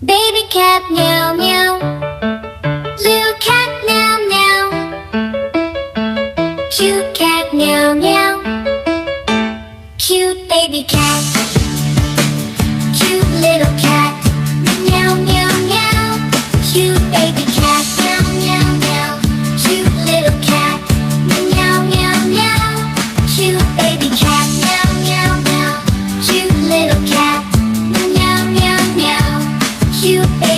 Baby cat meow meow, little cat meow meow, cute cat meow meow, cute baby cat, cute little cat, meow meow meow, cute baby cat, meow meow meow, cute little cat, meow meow meow, cute baby cat, meow meow meow, cute little cat, meow meow meow, cute baby